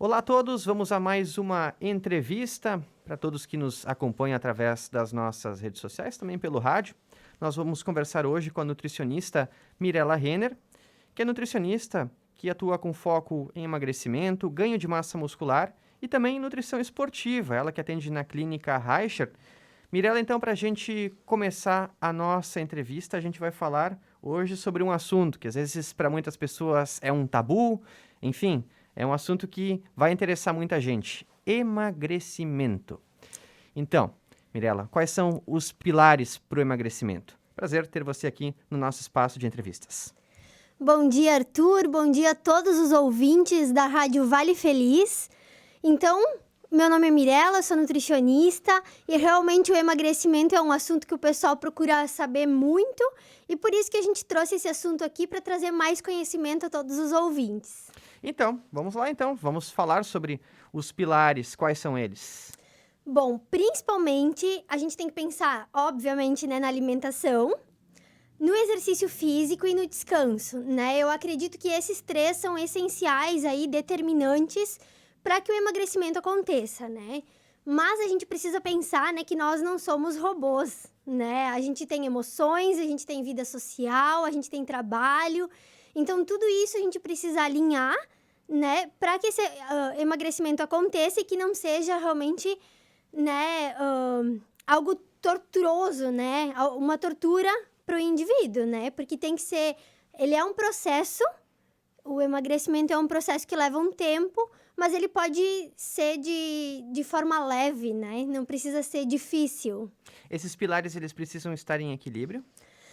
Olá a todos, vamos a mais uma entrevista para todos que nos acompanham através das nossas redes sociais, também pelo rádio. Nós vamos conversar hoje com a nutricionista Mirella Renner, que é nutricionista que atua com foco em emagrecimento, ganho de massa muscular e também em nutrição esportiva. Ela que atende na clínica Reicher. Mirella, então, para a gente começar a nossa entrevista, a gente vai falar hoje sobre um assunto que às vezes para muitas pessoas é um tabu, enfim, é um assunto que vai interessar muita gente: emagrecimento. Então, Mirella, quais são os pilares para o emagrecimento? Prazer ter você aqui no nosso espaço de entrevistas. Bom dia, Arthur. Bom dia a todos os ouvintes da Rádio Vale Feliz. Então, meu nome é Mirella, sou nutricionista e realmente o emagrecimento é um assunto que o pessoal procura saber muito e por isso que a gente trouxe esse assunto aqui para trazer mais conhecimento a todos os ouvintes. Então, vamos lá então, vamos falar sobre os pilares, quais são eles? Bom, principalmente a gente tem que pensar, obviamente, né, na alimentação, no exercício físico e no descanso, né? Eu acredito que esses três são essenciais aí, determinantes para que o emagrecimento aconteça, né? Mas a gente precisa pensar, né, que nós não somos robôs, né? A gente tem emoções, a gente tem vida social, a gente tem trabalho. Então, tudo isso a gente precisa alinhar, né, para que esse emagrecimento aconteça e que não seja realmente, né, algo torturoso, né? Uma tortura para o indivíduo, né? Porque tem que ser... Ele é um processo, o emagrecimento é um processo que leva um tempo, mas ele pode ser de forma leve, né? Não precisa ser difícil. Esses pilares, eles precisam estar em equilíbrio?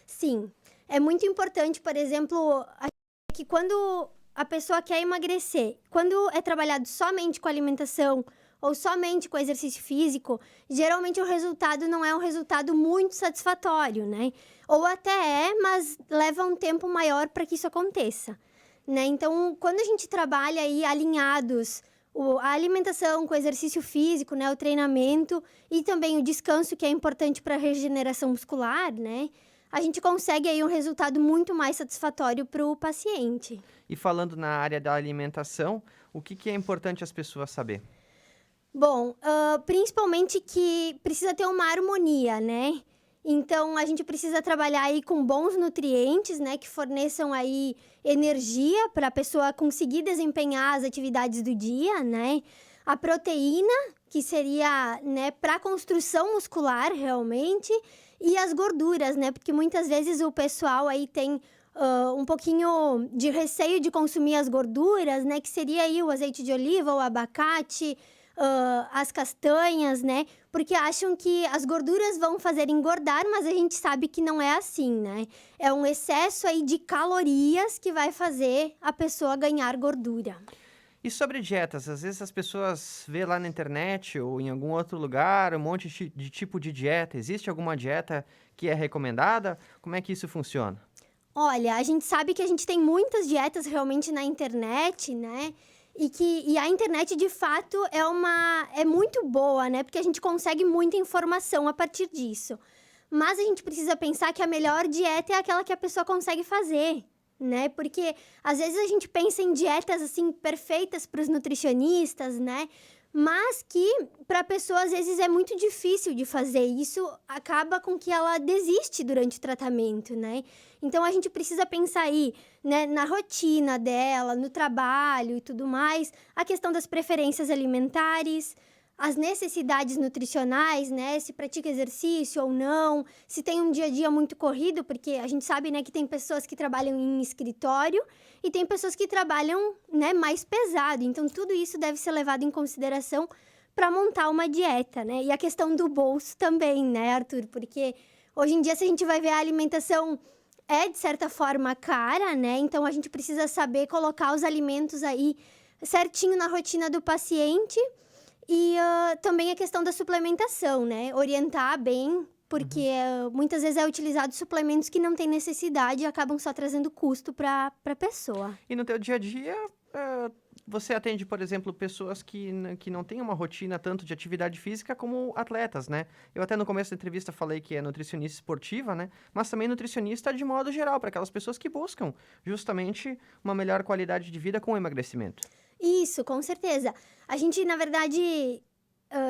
Sim, é muito importante, por exemplo, que quando a pessoa quer emagrecer, quando é trabalhado somente com alimentação ou somente com exercício físico, geralmente o resultado não é um resultado muito satisfatório, né? Ou até é, mas leva um tempo maior para que isso aconteça, né? Então, quando a gente trabalha aí alinhados, a alimentação com o exercício físico, né? O treinamento e também o descanso, que é importante para a regeneração muscular, né? A gente consegue aí um resultado muito mais satisfatório para o paciente. E falando na área da alimentação, o que é importante as pessoas saber? Bom, principalmente que precisa ter uma harmonia, né? Então, a gente precisa trabalhar aí com bons nutrientes, né? Que forneçam aí energia para a pessoa conseguir desempenhar as atividades do dia, né? A proteína, que seria, né, para construção muscular, realmente. E as gorduras, né? Porque muitas vezes o pessoal aí tem um pouquinho de receio de consumir as gorduras, né? Que seria aí o azeite de oliva, o abacate, as castanhas, né? Porque acham que as gorduras vão fazer engordar, mas a gente sabe que não é assim, né? É um excesso aí de calorias que vai fazer a pessoa ganhar gordura. E sobre dietas, às vezes as pessoas vê lá na internet ou em algum outro lugar um monte de tipo de dieta. Existe alguma dieta que é recomendada? Como é que isso funciona? Olha, a gente sabe que a gente tem muitas dietas realmente na internet, né? E a internet, de fato, é muito boa, né? Porque a gente consegue muita informação a partir disso. Mas a gente precisa pensar que a melhor dieta é aquela que a pessoa consegue fazer, né? Porque às vezes a gente pensa em dietas assim perfeitas para os nutricionistas, né? Mas que para a pessoa às vezes é muito difícil de fazer. Isso acaba com que ela desiste durante o tratamento, né? Então a gente precisa pensar aí, né, na rotina dela, no trabalho e tudo mais, a questão das preferências alimentares, as necessidades nutricionais, né? Se pratica exercício ou não, se tem um dia a dia muito corrido, porque a gente sabe, né, que tem pessoas que trabalham em escritório e tem pessoas que trabalham, né, mais pesado. Então, tudo isso deve ser levado em consideração para montar uma dieta, né? E a questão do bolso também, né, Arthur? Porque hoje em dia, se a gente vai ver a alimentação é, de certa forma, cara, né? Então, a gente precisa saber colocar os alimentos aí certinho na rotina do paciente. E também a questão da suplementação, né? Orientar bem, porque muitas vezes é utilizado suplementos que não têm necessidade e acabam só trazendo custo para a pessoa. E no teu dia a dia, você atende, por exemplo, pessoas que não têm uma rotina tanto de atividade física como atletas, né? Eu até no começo da entrevista falei que é nutricionista esportiva, né? Mas também nutricionista de modo geral, para aquelas pessoas que buscam justamente uma melhor qualidade de vida com o emagrecimento. Isso, com certeza. A gente, na verdade,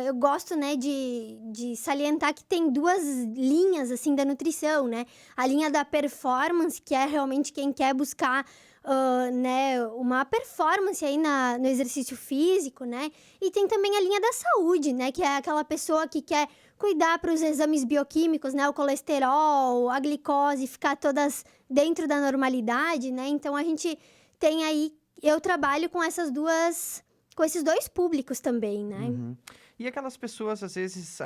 eu gosto, né, de salientar que tem duas linhas, assim, da nutrição, né? A linha da performance, que é realmente quem quer buscar, né, uma performance aí no exercício físico, né? E tem também a linha da saúde, né? Que é aquela pessoa que quer cuidar para os exames bioquímicos, né? O colesterol, a glicose, ficar todas dentro da normalidade, né? Então, a gente tem aí... Eu trabalho com com esses dois públicos também, né? Uhum. E aquelas pessoas, às vezes,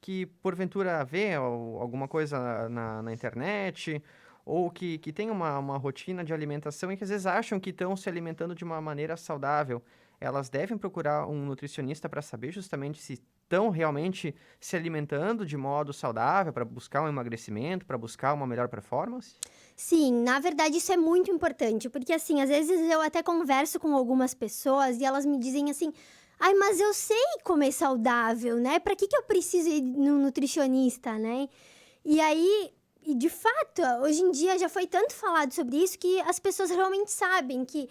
que porventura vê alguma coisa na internet, ou que tem uma rotina de alimentação e que às vezes acham que estão se alimentando de uma maneira saudável, elas devem procurar um nutricionista para saber justamente se estão realmente se alimentando de modo saudável, para buscar um emagrecimento, para buscar uma melhor performance? Sim, na verdade isso é muito importante, porque assim, às vezes eu até converso com algumas pessoas e elas me dizem assim: "Ai, mas eu sei comer saudável, né? Pra que eu preciso ir no nutricionista, né?" E aí, e de fato, hoje em dia já foi tanto falado sobre isso que as pessoas realmente sabem que,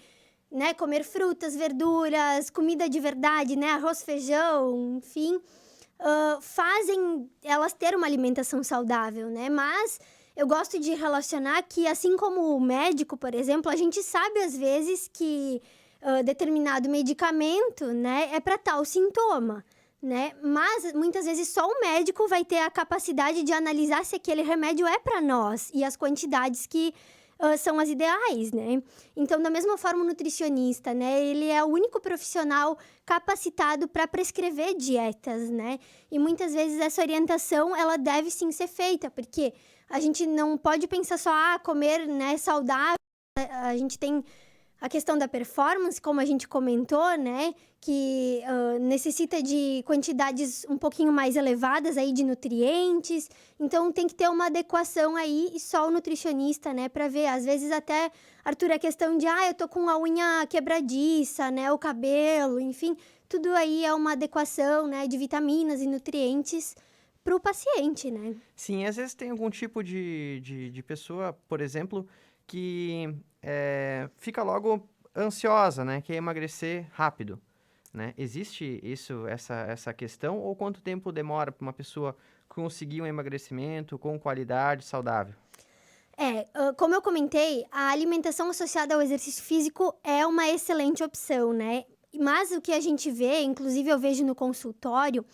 né, comer frutas, verduras, comida de verdade, né, arroz, feijão, enfim, fazem elas ter uma alimentação saudável, né? Mas eu gosto de relacionar que, assim como o médico, por exemplo, a gente sabe às vezes que determinado medicamento, né, é para tal sintoma, né? Mas muitas vezes só o médico vai ter a capacidade de analisar se aquele remédio é para nós e as quantidades que são as ideais, né? Então, da mesma forma, o nutricionista, né, ele é o único profissional capacitado para prescrever dietas, né? E muitas vezes essa orientação, ela deve sim ser feita, porque a gente não pode pensar só, comer, né, saudável. A gente tem a questão da performance, como a gente comentou, né, que necessita de quantidades um pouquinho mais elevadas aí de nutrientes. Então, tem que ter uma adequação aí e só o nutricionista, né, para ver. Às vezes até, Arthur, a questão de, eu tô com a unha quebradiça, né, o cabelo, enfim. Tudo aí é uma adequação, né, de vitaminas e nutrientes para o paciente, né? Sim, às vezes tem algum tipo de pessoa, por exemplo, que fica logo ansiosa, né? Quer emagrecer rápido, né? Existe essa questão? Ou quanto tempo demora para uma pessoa conseguir um emagrecimento com qualidade saudável? Como eu comentei, a alimentação associada ao exercício físico é uma excelente opção, né? Mas o que a gente vê, inclusive eu vejo no consultório,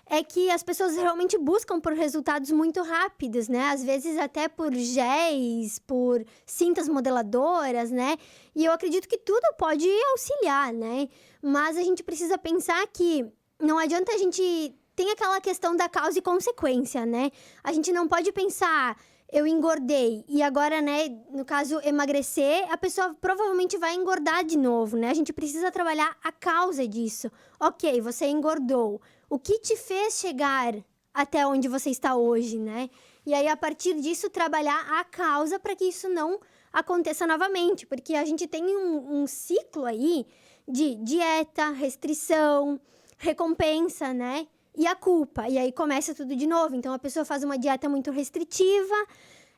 é que as pessoas realmente buscam por resultados muito rápidos, né? Às vezes até por géis, por cintas modeladoras, né? E eu acredito que tudo pode auxiliar, né? Mas a gente precisa pensar que não adianta a gente... Tem aquela questão da causa e consequência, né? A gente não pode pensar, eu engordei e agora, né, no caso, emagrecer, a pessoa provavelmente vai engordar de novo, né? A gente precisa trabalhar a causa disso. Ok, você engordou. O que te fez chegar até onde você está hoje, né? E aí, a partir disso, trabalhar a causa para que isso não aconteça novamente. Porque a gente tem um ciclo aí de dieta, restrição, recompensa, né? E a culpa. E aí, começa tudo de novo. Então, a pessoa faz uma dieta muito restritiva,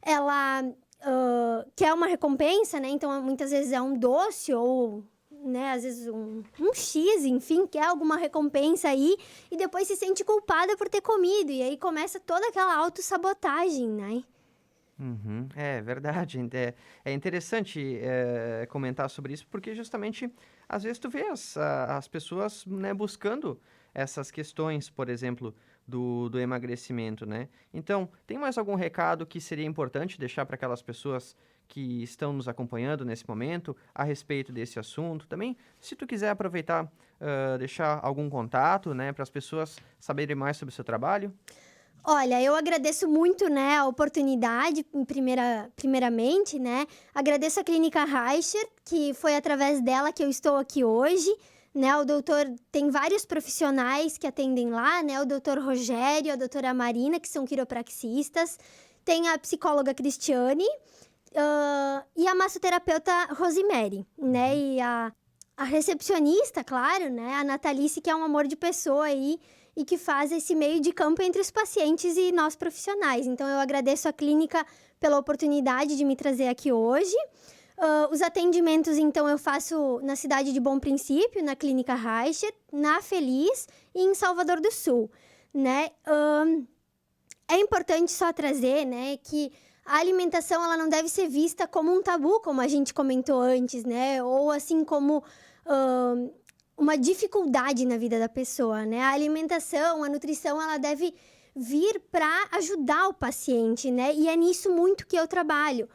ela quer uma recompensa, né? Então, muitas vezes é um doce ou... né, às vezes um X, enfim, quer alguma recompensa aí e depois se sente culpada por ter comido. E aí começa toda aquela autossabotagem, né? Uhum, é verdade. É interessante comentar sobre isso, porque justamente, às vezes tu vê as pessoas, né, buscando essas questões, por exemplo, do emagrecimento, né? Então, tem mais algum recado que seria importante deixar para aquelas pessoas que estão nos acompanhando nesse momento a respeito desse assunto? Também, se tu quiser aproveitar, deixar algum contato, né, para as pessoas saberem mais sobre o seu trabalho. Olha, eu agradeço muito, né, a oportunidade, primeiramente, né? Agradeço a Clínica Reicher, que foi através dela que eu estou aqui hoje, né? O doutor tem vários profissionais que atendem lá, né? O doutor Rogério, a doutora Marina, que são quiropraxistas. Tem a psicóloga Cristiane e a massoterapeuta Rosemary, né? E a recepcionista, claro, né? A Natalice, que é um amor de pessoa aí, e que faz esse meio de campo entre os pacientes e nós profissionais. Então, eu agradeço à clínica pela oportunidade de me trazer aqui hoje. Os atendimentos, então, eu faço na cidade de Bom Princípio, na Clínica Reichert, na Feliz e em Salvador do Sul, né? É importante só trazer, né, que a alimentação ela não deve ser vista como um tabu, como a gente comentou antes, né? Ou assim como uma dificuldade na vida da pessoa, né? A alimentação, a nutrição, ela deve vir para ajudar o paciente, né? E é nisso muito que eu trabalho.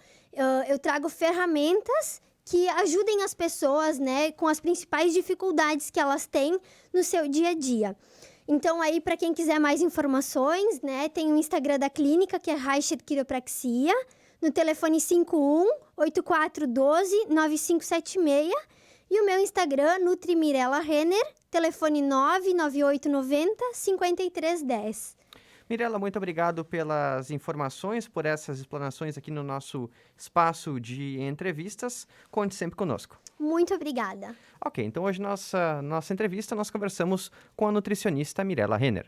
Eu trago ferramentas que ajudem as pessoas, né, com as principais dificuldades que elas têm no seu dia a dia. Então, aí, para quem quiser mais informações, né, tem o Instagram da clínica, que é Reichert Quiropraxia, no telefone 51-8412-9576, e o meu Instagram, Nutri Mirella Renner, telefone 99890-5310. Mirella, muito obrigado pelas informações, por essas explanações aqui no nosso espaço de entrevistas. Conte sempre conosco. Muito obrigada. Ok, então hoje nossa entrevista nós conversamos com a nutricionista Mirella Renner.